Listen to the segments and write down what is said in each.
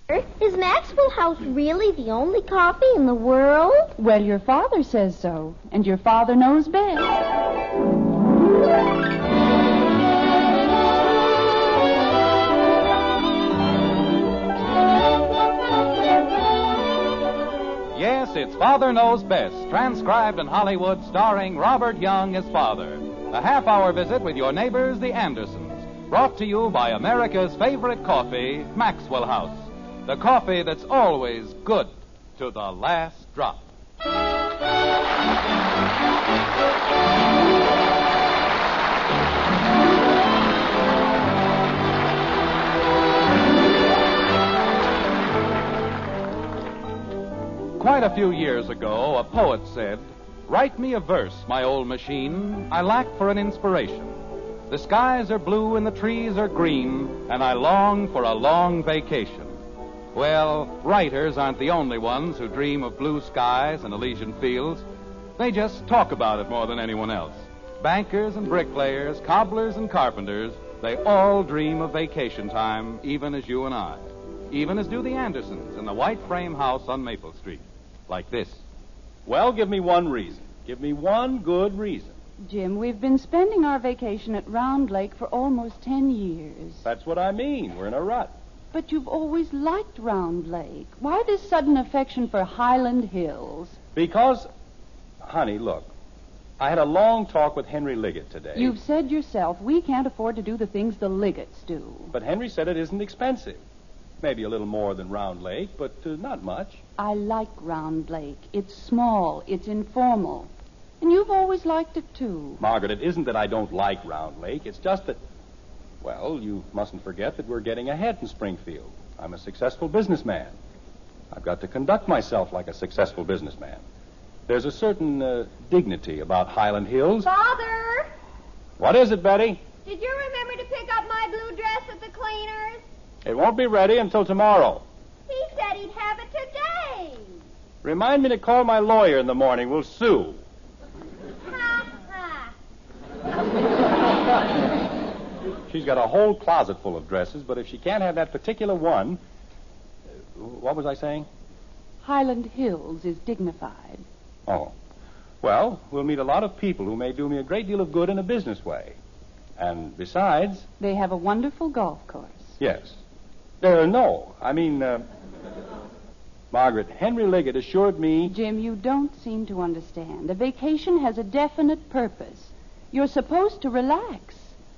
Is Maxwell House really the only coffee in the world? Well, your father says so, and your father knows best. Yes, it's Father Knows Best, transcribed in Hollywood, starring Robert Young as father. A half-hour visit with your neighbors, the Andersons, brought to you by America's favorite coffee, Maxwell House. The coffee that's always good to the last drop. Quite a few years ago, a poet said, "Write me a verse, my old machine. I lack for an inspiration. The skies are blue and the trees are green, and I long for a long vacation." Well, writers aren't the only ones who dream of blue skies and Elysian fields. They just talk about it more than anyone else. Bankers and bricklayers, cobblers and carpenters, they all dream of vacation time, even as you and I. Even as do the Andersons in the white frame house on Maple Street. Like this. Well, give me one reason. Give me one good reason. Jim, we've been spending our vacation at Round Lake for almost 10 years. That's what I mean. We're in a rut. But you've always liked Round Lake. Why this sudden affection for Highland Hills? Because, honey, look, I had a long talk with Henry Liggett today. You've said yourself we can't afford to do the things the Liggets do. But Henry said it isn't expensive. Maybe a little more than Round Lake, but not much. I like Round Lake. It's small. It's informal. And you've always liked it, too. Margaret, it isn't that I don't like Round Lake. It's just that, well, you mustn't forget that we're getting ahead in Springfield. I'm a successful businessman. I've got to conduct myself like a successful businessman. There's a certain dignity about Highland Hills. Father! What is it, Betty? Did you remember to pick up my blue dress at the cleaners? It won't be ready until tomorrow. He said he'd have it today. Remind me to call my lawyer in the morning. We'll sue. Ha ha. She's got a whole closet full of dresses, but if she can't have that particular one... what was I saying? Highland Hills is dignified. Oh. Well, we'll meet a lot of people who may do me a great deal of good in a business way. And besides... They have a wonderful golf course. Yes. No, I mean... Margaret, Henry Liggett assured me... Jim, you don't seem to understand. A vacation has a definite purpose. You're supposed to relax.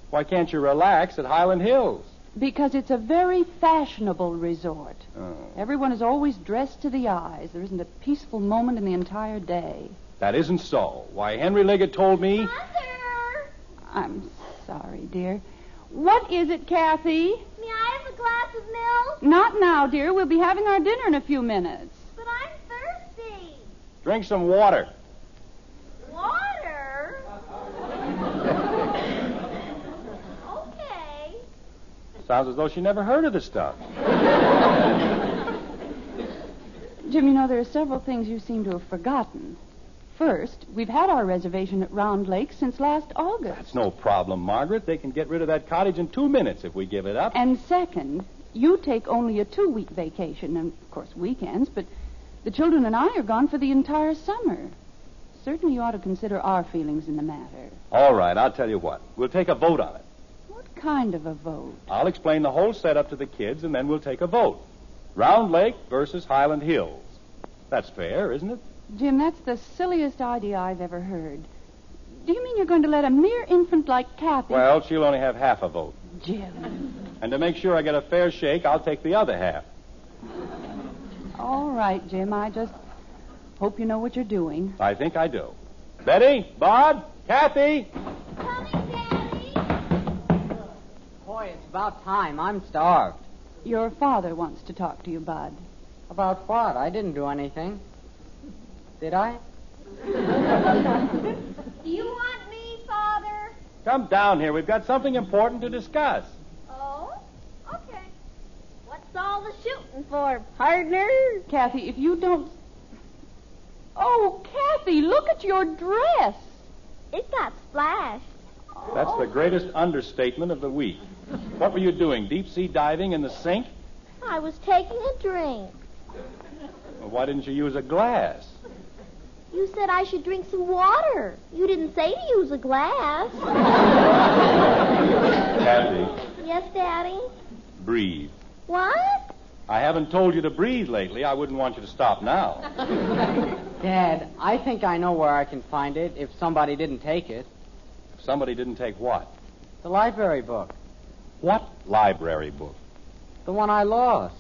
Why can't you relax at Highland Hills? Because it's a very fashionable resort. Oh. Everyone is always dressed to the eyes. There isn't a peaceful moment in the entire day. That isn't so. Why, Henry Liggett told me... Mother! I'm sorry, dear. What is it, Kathy? May I have a glass of milk? Not now, dear. We'll be having our dinner in a few minutes. But I'm thirsty. Drink some water. Water? Okay. Sounds as though she never heard of the stuff. Jim, you know, there are several things you seem to have forgotten. First, we've had our reservation at Round Lake since last August. That's no problem, Margaret. They can get rid of that cottage in 2 minutes if we give it up. And second, you take only a 2-week vacation, and, of course, weekends, but the children and I are gone for the entire summer. Certainly you ought to consider our feelings in the matter. All right, I'll tell you what. We'll take a vote on it. What kind of a vote? I'll explain the whole setup to the kids, and then we'll take a vote. Round Lake versus Highland Hills. That's fair, isn't it? Jim, that's the silliest idea I've ever heard. Do you mean you're going to let a mere infant like Kathy... Well, she'll only have half a vote. Jim. And to make sure I get a fair shake, I'll take the other half. All right, Jim. I just hope you know what you're doing. I think I do. Betty, Bob, Kathy. Coming, Daddy. Boy, it's about time. I'm starved. Your father wants to talk to you, Bud. About what? I didn't do anything. Did I? Do you want me, Father? Come down here. We've got something important to discuss. Oh? Okay. What's all the shooting for, partner? Kathy, if you don't... Oh, Kathy, look at your dress. It got splashed. That's the greatest understatement of the week. What were you doing, deep-sea diving in the sink? I was taking a drink. Well, why didn't you use a glass? You said I should drink some water. You didn't say to use a glass. Kathy, Yes, Daddy? breathe. What? I haven't told you to breathe lately. I wouldn't want you to stop now. Dad, I think I know where I can find it if somebody didn't take it. If somebody didn't take what? The library book. What library book? The one I lost.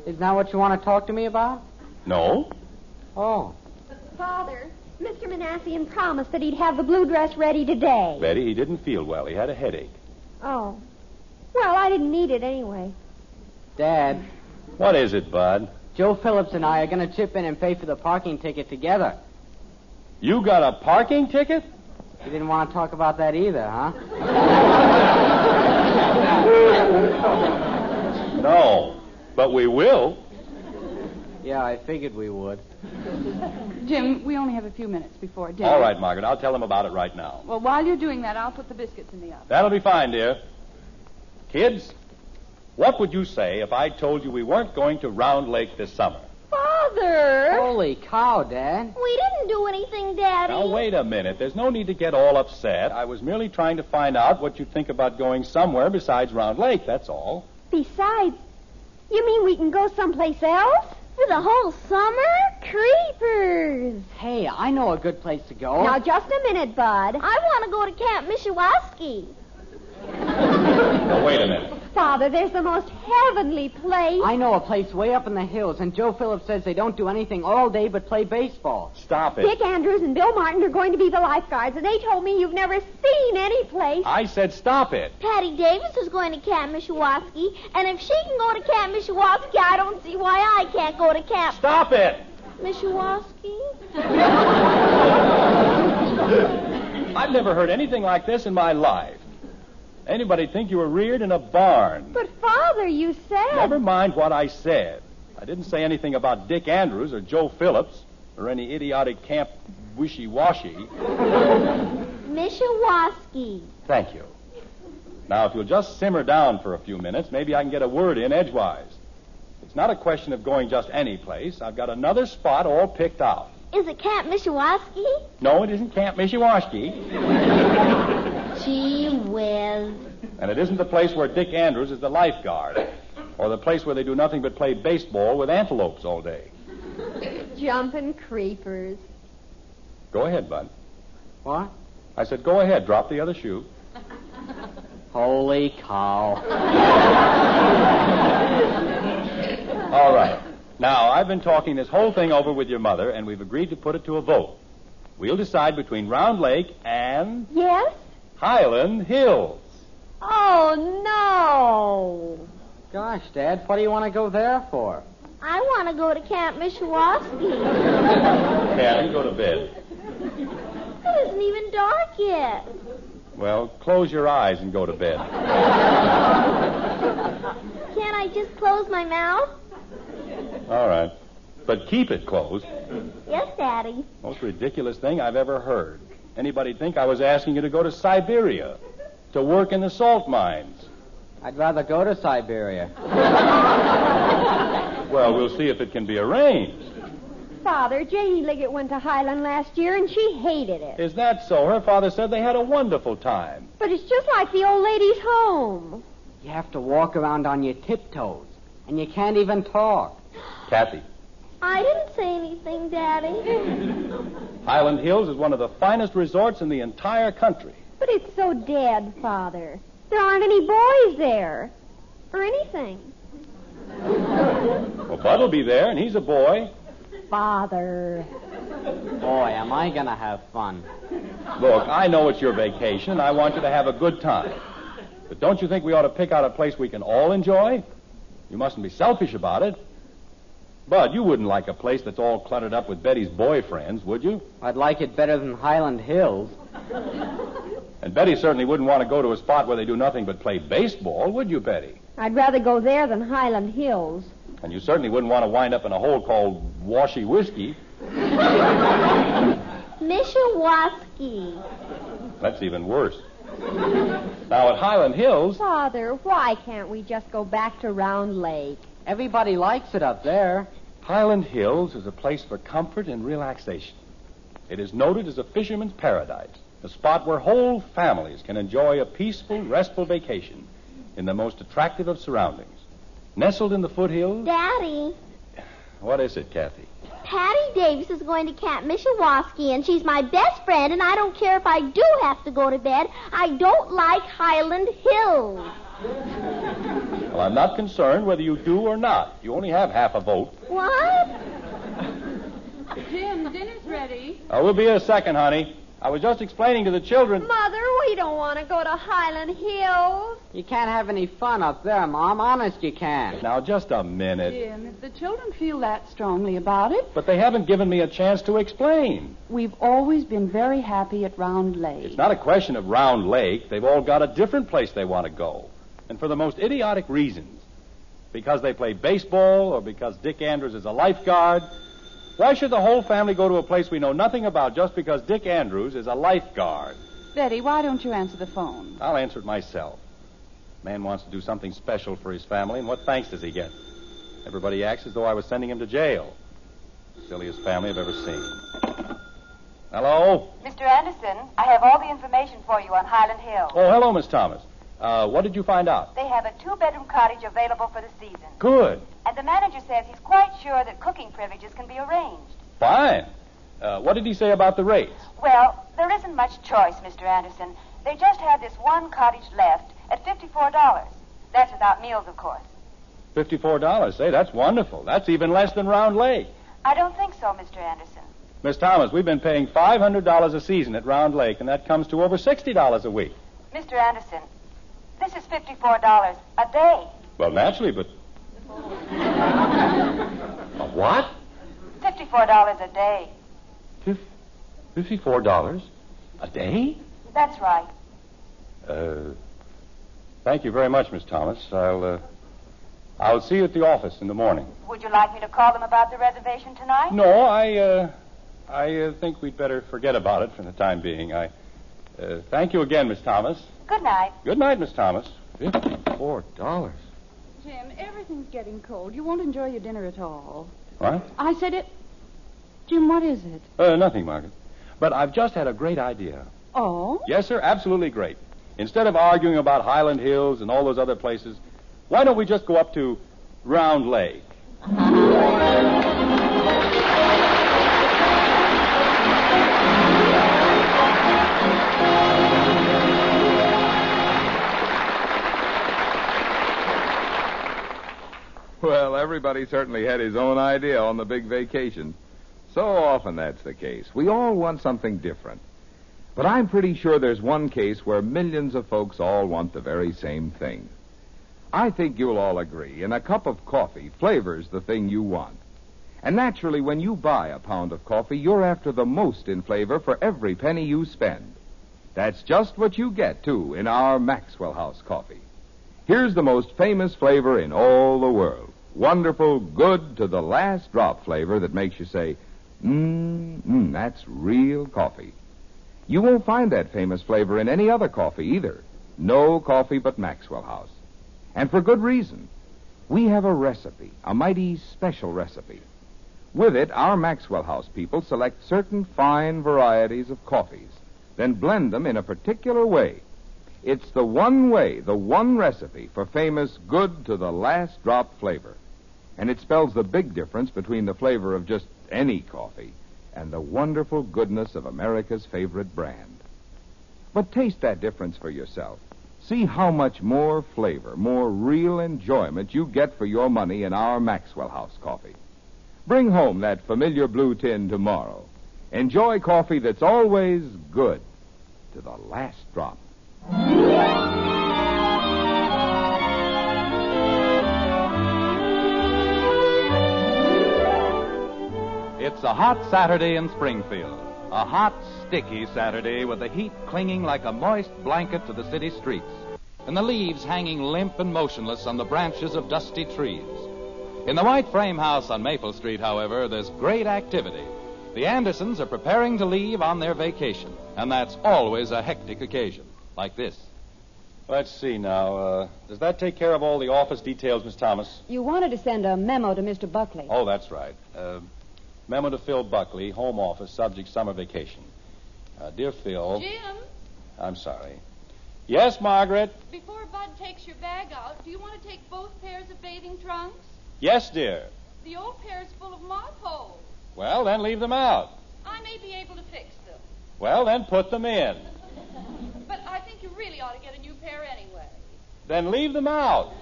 Isn't that what you want to talk to me about? No. Oh. Father, Mr. Manassian promised that he'd have the blue dress ready today. Betty, he didn't feel well. He had a headache. Oh. Well, I didn't need it anyway. Dad, What is it, Bud? Joe Phillips and I are going to chip in and pay for the parking ticket together. You got a parking ticket? You didn't want to talk about that either, huh? No. But we will. Yeah, I figured we would. Jim, we only have a few minutes before dinner. All right, Margaret. I'll tell them about it right now. Well, while you're doing that, I'll put the biscuits in the oven. That'll be fine, dear. Kids, what would you say if I told you we weren't going to Round Lake this summer? Father! Holy cow, Dad. We didn't do anything, Daddy. Now, wait a minute. There's no need to get all upset. I was merely trying to find out what you think about going somewhere besides Round Lake, that's all. Besides, you mean we can go someplace else? For the whole summer? Creepers! Hey, I know a good place to go. Now, just a minute, Bud. I want to go to Camp Mishiwaski. Now, wait a minute. Father, there's the most heavenly place. I know a place way up in the hills, and Joe Phillips says they don't do anything all day but play baseball. Stop it. Dick Andrews and Bill Martin are going to be the lifeguards, and they told me you've never seen any place. I said stop it. Patty Davis is going to Camp Mishiwaski, and if she can go to Camp Mishiwaski, I don't see why I can't go to Camp Stop it. Mishiwaski. I've never heard anything like this in my life. Anybody think you were reared in a barn? But, Father, you said... Never mind what I said. I didn't say anything about Dick Andrews or Joe Phillips or any idiotic Camp Wishy-Washy. Mishiwaski. Thank you. Now, if you'll just simmer down for a few minutes, maybe I can get a word in edgewise. It's not a question of going just any place. I've got another spot all picked out. Is it Camp Mishiwaski? No, it isn't Camp Mishiwaski. Gee whiz. And it isn't the place where Dick Andrews is the lifeguard. Or the place where they do nothing but play baseball with antelopes all day. Jumping creepers. Go ahead, Bud. What? I said, go ahead. Drop the other shoe. Holy cow. All right. Now, I've been talking this whole thing over with your mother, and we've agreed to put it to a vote. We'll decide between Round Lake and Yes? Highland Hills. Oh, no. Gosh, Dad, what do you want to go there for? I want to go to Camp Mishiwaski. Karen, go to bed. It isn't even dark yet. Well, close your eyes and go to bed. Can't I just close my mouth? All right. But keep it closed. Yes, Daddy. Most ridiculous thing I've ever heard. Anybody'd think I was asking you to go to Siberia to work in the salt mines. I'd rather go to Siberia. Well, we'll see if it can be arranged. Father, Janie Liggett went to Highland last year, and she hated it. Is that so? Her father said they had a wonderful time. But it's just like the old lady's home. You have to walk around on your tiptoes, and you can't even talk. Kathy, I didn't say anything, Daddy. Highland Hills is one of the finest resorts in the entire country. But it's so dead, Father. There aren't any boys there. Or anything. Well, Bud will be there, and he's a boy. Father. Boy, am I going to have fun. Look, I know it's your vacation, and I want you to have a good time. But don't you think we ought to pick out a place we can all enjoy? You mustn't be selfish about it. Bud, you wouldn't like a place that's all cluttered up with Betty's boyfriends, would you? I'd like it better than Highland Hills. And Betty certainly wouldn't want to go to a spot where they do nothing but play baseball, would you, Betty? I'd rather go there than Highland Hills. And you certainly wouldn't want to wind up in a hole called Washy Whiskey. Mishiwaski. That's even worse. Now, at Highland Hills, Father, why can't we just go back to Round Lake? Everybody likes it up there. Highland Hills is a place for comfort and relaxation. It is noted as a fisherman's paradise, a spot where whole families can enjoy a peaceful, restful vacation in the most attractive of surroundings. Nestled in the foothills... Daddy, What is it, Kathy? Patty Davis is going to Camp Mishawasky, and she's my best friend, and I don't care if I do have to go to bed. I don't like Highland Hills. Well, I'm not concerned whether you do or not. You only have half a vote. What? Jim, dinner's ready. We'll be here a second, honey. I was just explaining to the children... Mother, we don't want to go to Highland Hills. You can't have any fun up there, Mom. Honest, you can't. Now, just a minute. Jim, if the children feel that strongly about it, But they haven't given me a chance to explain. we've always been very happy at Round Lake. It's not a question of Round Lake. They've all got a different place they want to go. And for the most idiotic reasons. Because they play baseball or because Dick Andrews is a lifeguard. Why should the whole family go to a place we know nothing about just because Dick Andrews is a lifeguard? Betty, why don't you answer the phone? I'll answer it myself. Man wants to do something special for his family, and what thanks does he get? Everybody acts as though I was sending him to jail. Silliest family I've ever seen. Hello? Mr. Anderson, I have all the information for you on Highland Hill. Oh, hello, Miss Thomas. What did you find out? They have a 2-bedroom cottage available for the season. Good. And the manager says he's quite sure that cooking privileges can be arranged. Fine. What did he say about the rates? Well, there isn't much choice, Mr. Anderson. They just have this one cottage left at $54. That's without meals, of course. $54. Say, that's wonderful. That's even less than Round Lake. I don't think so, Mr. Anderson. Miss Thomas, we've been paying $500 a season at Round Lake, and that comes to over $60 a week. Mr. Anderson, this is $54 a day. Well, naturally, but... A what? $54 a day. $54 a day? That's right. Thank you very much, Miss Thomas. I'll see you at the office in the morning. Would you like me to call them about the reservation tonight? No, I think we'd better forget about it for the time being. Thank you again, Miss Thomas. Good night. Good night, Miss Thomas. $54. Jim, everything's getting cold. You won't enjoy your dinner at all. What? I said it. Jim, what is it? Nothing, Margaret. But I've just had a great idea. Oh? Yes, sir, absolutely great. Instead of arguing about Highland Hills and all those other places, why don't we just go up to Round Lake? Well, everybody certainly had his own idea on the big vacation. So often that's the case. We all want something different. But I'm pretty sure there's one case where millions of folks all want the very same thing. I think you'll all agree, in a cup of coffee, flavor's the thing you want. And naturally, when you buy a pound of coffee, you're after the most in flavor for every penny you spend. That's just what you get, too, in our Maxwell House coffee. Here's the most famous flavor in all the world. Wonderful, good to the last drop flavor that makes you say, that's real coffee. You won't find that famous flavor in any other coffee either. No coffee but Maxwell House. And for good reason. We have a recipe, a mighty special recipe. With it, our Maxwell House people select certain fine varieties of coffees, then blend them in a particular way. It's the one way, the one recipe for famous good to the last drop flavor. And it spells the big difference between the flavor of just any coffee and the wonderful goodness of America's favorite brand. But taste that difference for yourself. See how much more flavor, more real enjoyment you get for your money in our Maxwell House coffee. Bring home that familiar blue tin tomorrow. Enjoy coffee that's always good to the last drop. It's a hot Saturday in Springfield. A hot, sticky Saturday with the heat clinging like a moist blanket to the city streets, and the leaves hanging limp and motionless on the branches of dusty trees. In the white frame house on Maple Street, however, there's great activity. The Andersons are preparing to leave on their vacation, and that's always a hectic occasion. like this. Let's see now. Does that take care of all the office details, Miss Thomas? You wanted to send a memo to Mr. Buckley. Oh, that's right. Memo to Phil Buckley, home office, subject summer vacation. Dear Phil. Jim, I'm sorry. Yes, Margaret? before Bud takes your bag out, do you want to take both pairs of bathing trunks? Yes, dear. The old pair is full of moth holes. Well, then leave them out. I may be able to fix them. Well, then put them in. But I think you really ought to get a new pair anyway. Then leave them out.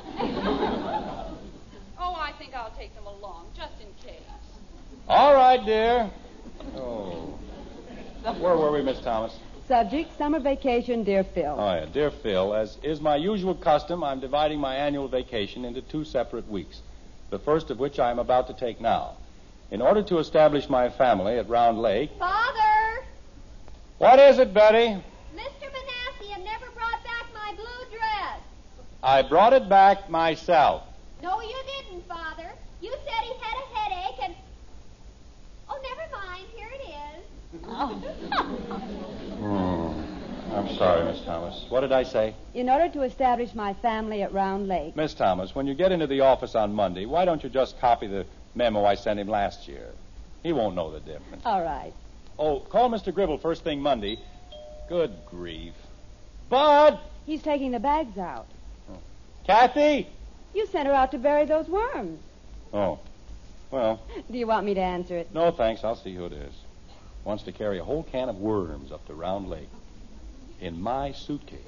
Oh, I think I'll take them along, just in case. All right, dear. Oh. Where were we, Miss Thomas? Subject, summer vacation, dear Phil. Oh, yeah. Dear Phil, as is my usual custom, I'm dividing my annual vacation into 2 separate weeks, the first of which I am about to take now. In order to establish my family at Round Lake... Father! What is it, Betty? Mr. Manassian never brought back my blue dress. I brought it back myself. No, you didn't, Father. You said he had a headache and... Oh, never mind. Here it is. I'm sorry, Miss Thomas. What did I say? In order to establish my family at Round Lake. Miss Thomas, when you get into the office on Monday, why don't you just copy the memo I sent him last year? He won't know the difference. All right. Oh, call Mr. Gribble first thing Monday. Good grief. Bud! He's taking the bags out. Kathy! You sent her out to bury those worms. Oh. Well, Do you want me to answer it? no thanks. I'll see who it is. Wants to carry a whole can of worms up to Round Lake. In my suitcase.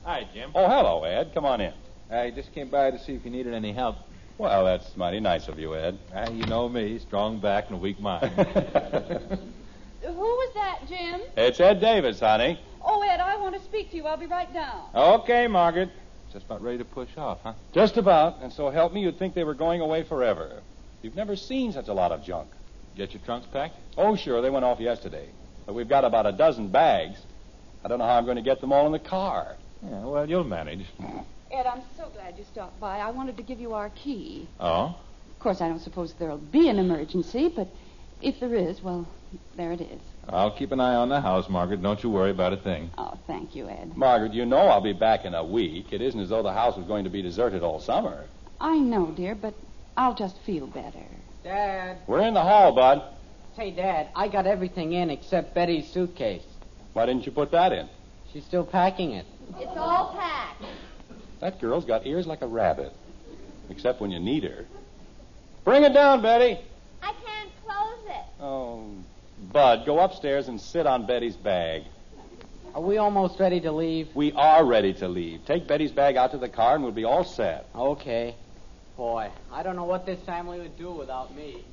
Hi, Jim. Oh, hello, Ed. Come on in. I just came by to see if you needed any help. Well, that's mighty nice of you, Ed. You know me, strong back and a weak mind. Who was that, Jim? It's Ed Davis, honey. Oh, Ed, I want to speak to you. I'll be right down. Okay, Margaret. Just about ready to push off, huh? Just about. And so help me, you'd think they were going away forever. You've never seen such a lot of junk. Get your trunks packed? Oh, sure. They went off yesterday. But we've got about a dozen bags. I don't know how I'm going to get them all in the car. Yeah, well, you'll manage. Ed, I'm so glad you stopped by. I wanted to give you our key. Oh? Of course, I don't suppose there'll be an emergency, but if there is, well, there it is. I'll keep an eye on the house, Margaret. Don't you worry about a thing. Oh, thank you, Ed. Margaret, you know I'll be back in a week. It isn't as though the house was going to be deserted all summer. I know, dear, but I'll just feel better. Dad. We're in the hall, Bud. Hey, Dad, I got everything in except Betty's suitcase. Why didn't you put that in? She's still packing it. It's all packed. That girl's got ears like a rabbit. Except when you need her. Bring it down, Betty. I can't close it. Oh, Bud, go upstairs and sit on Betty's bag. Are we almost ready to leave? We are ready to leave. Take Betty's bag out to the car and we'll be all set. Okay. Boy, I don't know what this family would do without me.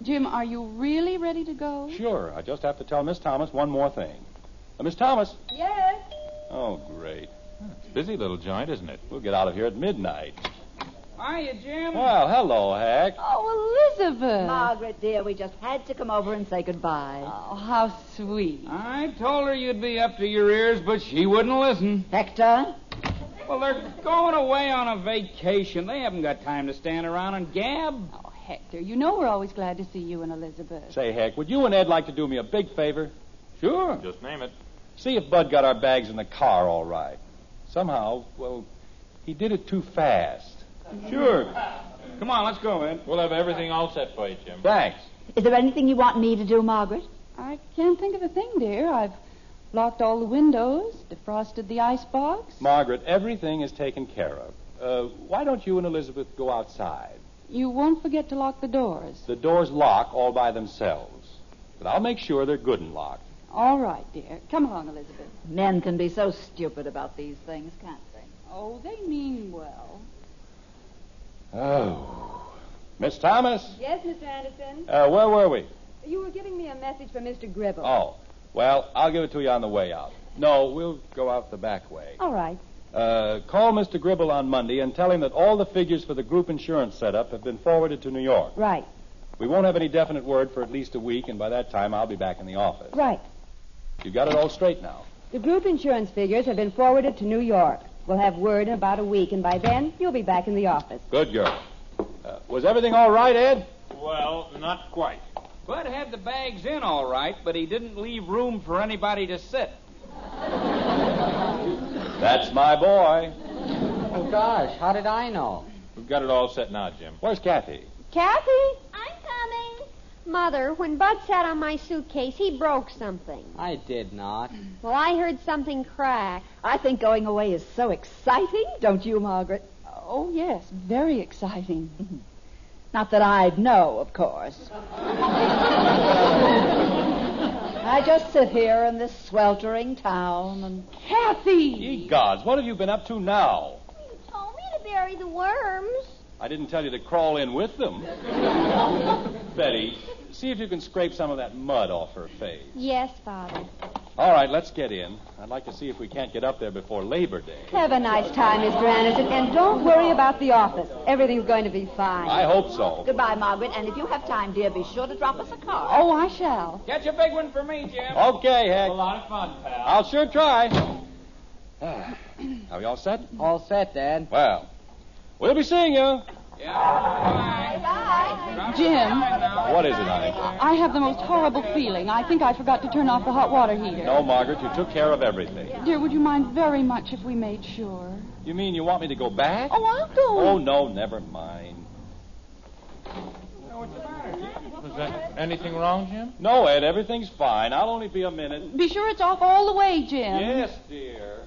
Jim, are you really ready to go? Sure. I just have to tell Miss Thomas one more thing. Miss Thomas. Yes? Oh, great. It's a busy little joint, isn't it? We'll get out of here at midnight. Hiya, Jim. Well, hello, Hack. Oh, Elizabeth. Margaret, dear, we just had to come over and say goodbye. Oh, how sweet. I told her you'd be up to your ears, but she wouldn't listen. Hector? Well, they're going away on a vacation. They haven't got time to stand around and gab. Oh, Hector, you know we're always glad to see you and Elizabeth. Say, Heck, would you and Ed like to do me a big favor? Sure. Just name it. See if Bud got our bags in the car all right. Somehow, well, he did it too fast. Sure. Come on, let's go, Ed. We'll have everything all set for you, Jim. Thanks. Is there anything you want me to do, Margaret? I can't think of a thing, dear. I've locked all the windows, defrosted the icebox. Margaret, everything is taken care of. Why don't you and Elizabeth go outside? You won't forget to lock the doors. The doors lock all by themselves. But I'll make sure they're good and locked. All right, dear. Come along, Elizabeth. Men can be so stupid about these things, can't they? Oh, they mean well. Oh. Miss Thomas? Yes, Mr. Anderson? Where were we? You were giving me a message from Mr. Gribble. Oh. Well, I'll give it to you on the way out. No, we'll go out the back way. All right. Call Mr. Gribble on Monday and tell him that all the figures for the group insurance setup have been forwarded to New York. Right. We won't have any definite word for at least a week, and by that time I'll be back in the office. Right. You got it all straight now. The group insurance figures have been forwarded to New York. We'll have word in about a week, and by then you'll be back in the office. Good girl. Was everything all right, Ed? Well, not quite. Bud had the bags in all right, but he didn't leave room for anybody to sit. That's my boy. Oh, gosh, how did I know? We've got it all set now, Jim. Where's Kathy? Kathy? I'm coming. Mother, when Bud sat on my suitcase, he broke something. I did not. Well, I heard something crack. I think going away is so exciting, don't you, Margaret? Oh, yes, very exciting. Not that I'd know, of course. I just sit here in this sweltering town and... Kathy! Ye gods, what have you been up to now? You told me to bury the worms. I didn't tell you to crawl in with them. Betty, see if you can scrape some of that mud off her face. Yes, Father. All right, let's get in. I'd like to see if we can't get up there before Labor Day. Have a nice time, Mr. Anderson, and don't worry about the office. Everything's going to be fine. I hope so. Goodbye, Margaret, and if you have time, dear, be sure to drop us a card. Oh, I shall. Catch a big one for me, Jim. Okay, Heck. A lot of fun, pal. I'll sure try. Are we all set? All set, Dad. Well, we'll be seeing you. Jim, What is it, honey? I have the most horrible feeling. I think I forgot to turn off the hot water heater. No, Margaret, you took care of everything. Dear, would you mind very much if we made sure? You mean you want me to go back? Oh, I'll go. Oh, no, never mind. Was that anything wrong, Jim? No, Ed, everything's fine. I'll only be a minute. Be sure it's off all the way, Jim. Yes, dear.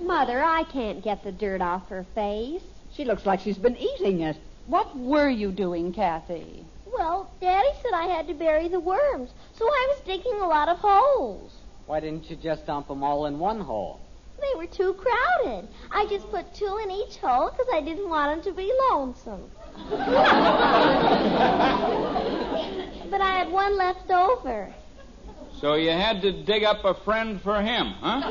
Mother, I can't get the dirt off her face. She looks like she's been eating it. What were you doing, Kathy? Well, Daddy said I had to bury the worms, so I was digging a lot of holes. Why didn't you just dump them all in one hole? They were too crowded. I just put 2 in each hole because I didn't want them to be lonesome. But I had one left over. So you had to dig up a friend for him, huh?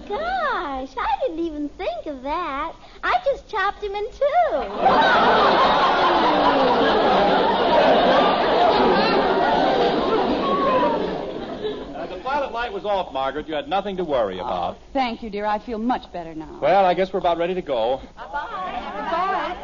Gosh, I didn't even think of that. I just chopped him in 2. The pilot light was off, Margaret. You had nothing to worry about. Thank you, dear. I feel much better now. Well, I guess we're about ready to go.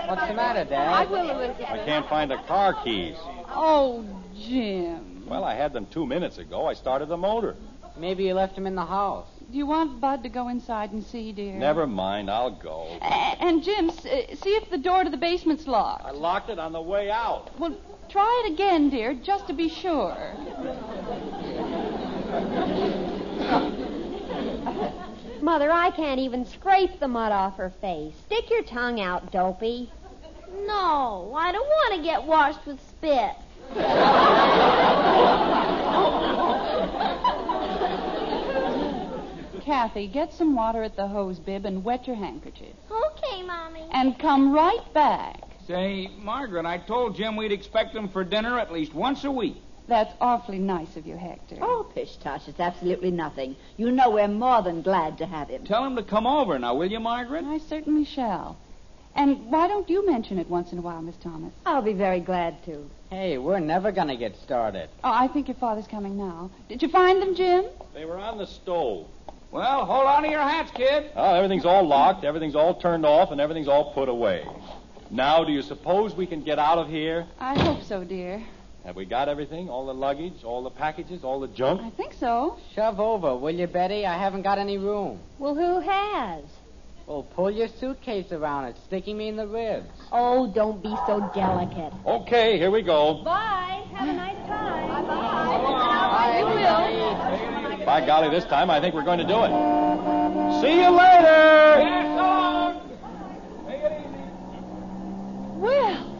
What's the matter, Dad? I will, Elizabeth. I can't find the car keys. Oh, Jim. Well, I had them 2 minutes ago. I started the motor. Maybe you left them in the house. Do you want Bud to go inside and see, dear? Never mind. I'll go. And Jim, see if the door to the basement's locked. I locked it on the way out. Well, try it again, dear, just to be sure. Mother, I can't even scrape the mud off her face. Stick your tongue out, dopey. No, I don't want to get washed with spit. Kathy, get some water at the hose bib and wet your handkerchief. Okay, Mommy. And come right back. Say, Margaret, I told Jim we'd expect him for dinner at least once a week. That's awfully nice of you, Hector. Oh, pish tush, it's absolutely nothing. You know we're more than glad to have him. Tell him to come over now, will you, Margaret? I certainly shall. And why don't you mention it once in a while, Miss Thomas? I'll be very glad to. Hey, we're never going to get started. Oh, I think your father's coming now. Did you find them, Jim? They were on the stove. Well, hold on to your hats, kid. Oh, everything's all locked, everything's all turned off, and everything's all put away. Now, do you suppose we can get out of here? I hope so, dear. Have we got everything? All the luggage, all the packages, all the junk? I think so. Shove over, will you, Betty? I haven't got any room. Well, who has? Well, pull your suitcase around. It's sticking me in the ribs. Oh, don't be so delicate. Okay, here we go. Bye. Have a nice time. You will. By golly, this time I think we're going to do it. See you later! Well,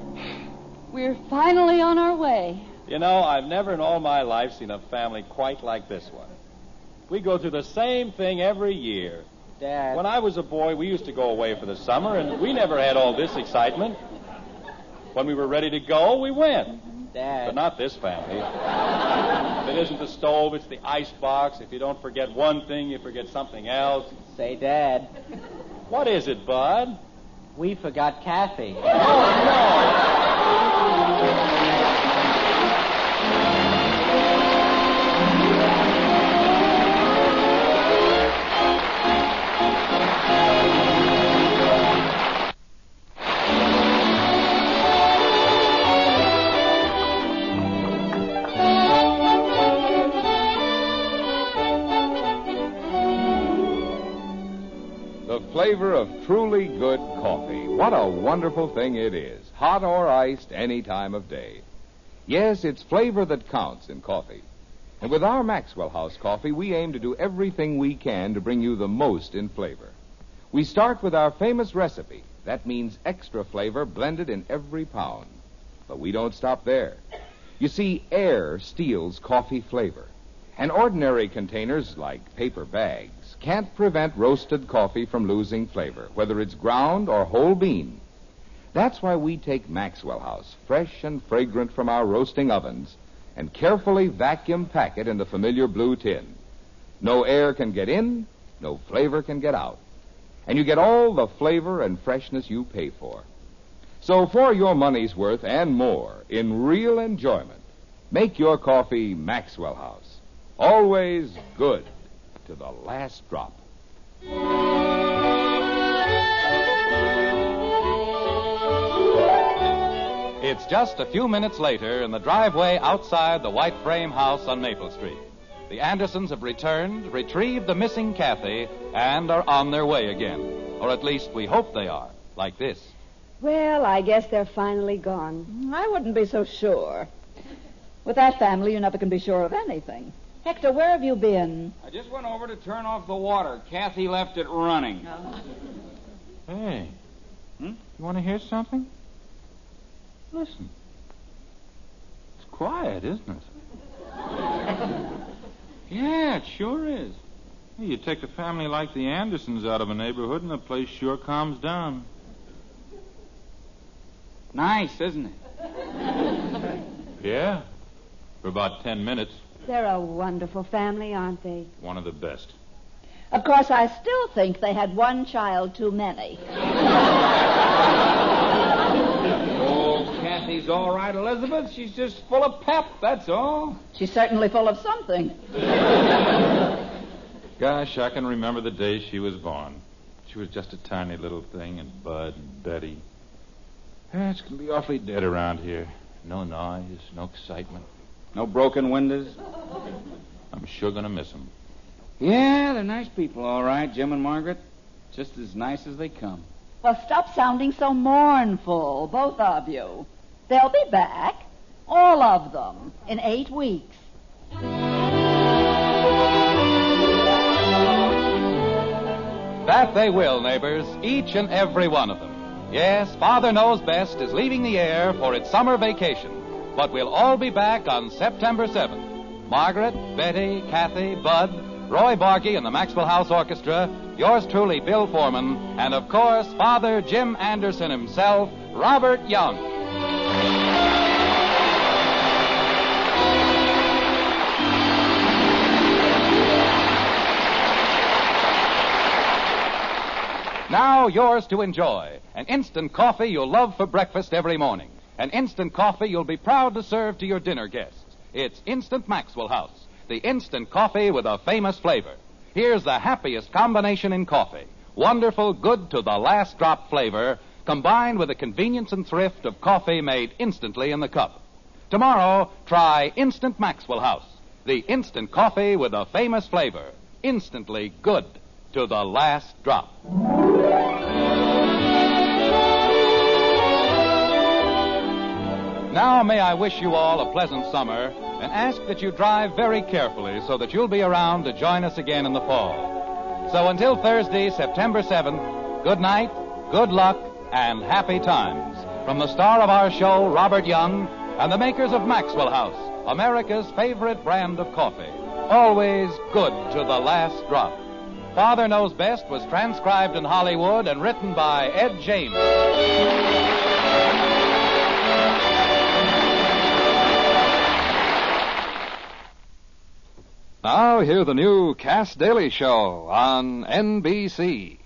we're finally on our way. You know, I've never in all my life seen a family quite like this one. We go through the same thing every year. Dad. When I was a boy, we used to go away for the summer, and we never had all this excitement. When we were ready to go, we went. Dad. But not this family. If it isn't the stove, it's the icebox. If you don't forget one thing, you forget something else. Say, Dad, What is it, Bud? we forgot Kathy. flavor of truly good coffee. What a wonderful thing it is, hot or iced any time of day. Yes, it's flavor that counts in coffee. And with our Maxwell House coffee, we aim to do everything we can to bring you the most in flavor. We start with our famous recipe. That means extra flavor blended in every pound. But we don't stop there. You see, air steals coffee flavor. And ordinary containers, like paper bags, can't prevent roasted coffee from losing flavor, whether it's ground or whole bean. That's why we take Maxwell House, fresh and fragrant from our roasting ovens, and carefully vacuum pack it in the familiar blue tin. No air can get in, no flavor can get out. And you get all the flavor and freshness you pay for. So for your money's worth and more, in real enjoyment, make your coffee Maxwell House. Always good to the last drop. It's just a few minutes later in the driveway outside the white frame house on Maple Street. The Andersons have returned, retrieved the missing Kathy, and are on their way again. Or at least we hope they are, like this. Well, I guess they're finally gone. I wouldn't be so sure. With that family, you never can be sure of anything. Hector, where have you been? I just went over to turn off the water. Kathy left it running. Hey, you want to hear something? Listen. It's quiet, isn't it? Yeah, it sure is. Hey, you take a family like the Andersons out of a neighborhood and the place sure calms down. Nice, isn't it? Yeah, for about 10 minutes. They're a wonderful family, aren't they? One of the best. Of course, I still think they had one child too many. Oh, Kathy's all right, Elizabeth. She's just full of pep, that's all. She's certainly full of something. Gosh, I can remember the day she was born. She was just a tiny little thing, and Bud and Betty. It's going to be awfully dead around here. No noise, no excitement. No broken windows? I'm sure going to miss them. Yeah, they're nice people, all right, Jim and Margaret. Just as nice as they come. Well, stop sounding so mournful, both of you. They'll be back, all of them, in 8 weeks. That they will, neighbors, each and every one of them. Yes, Father Knows Best is leaving the air for its summer vacation. But we'll all be back on September 7th. Margaret, Betty, Kathy, Bud, Roy Bargy and the Maxwell House Orchestra, yours truly, Bill Foreman, and of course, Father Jim Anderson himself, Robert Young. Now yours to enjoy, an instant coffee you'll love for breakfast every morning. An instant coffee you'll be proud to serve to your dinner guests. It's Instant Maxwell House, the instant coffee with a famous flavor. Here's the happiest combination in coffee. Wonderful, good to the last drop flavor, combined with the convenience and thrift of coffee made instantly in the cup. Tomorrow, try Instant Maxwell House, the instant coffee with a famous flavor. Instantly good to the last drop. Now may I wish you all a pleasant summer and ask that you drive very carefully so that you'll be around to join us again in the fall. So until Thursday, September 7th, good night, good luck, and happy times. From the star of our show, Robert Young, and the makers of Maxwell House, America's favorite brand of coffee. Always good to the last drop. Father Knows Best was transcribed in Hollywood and written by Ed James. Now, hear the new Cass Daly Show on NBC.